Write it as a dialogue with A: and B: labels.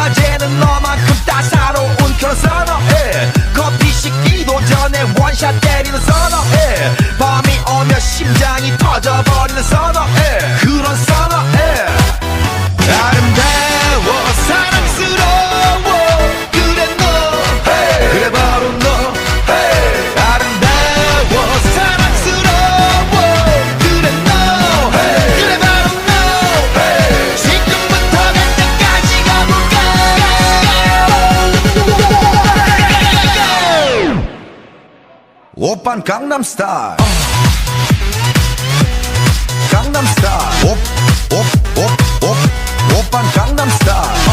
A: 낮에는 너만큼 따사로운 그런 선어해 커피 식기도 전에 원샷 때리는 선어해 밤이 오면 심장이 터져버리는 선어해 그런 선어해 아름다워 사랑스러워 그래 너 hey. 그래 바로 너 hey. 아름다워 사랑스러워 그래 너 hey. 그래 바로 너 hey. 지금부터 갈 때까지 가볼까 오빤 강남스타일 강남스타일 오빤 강남스타일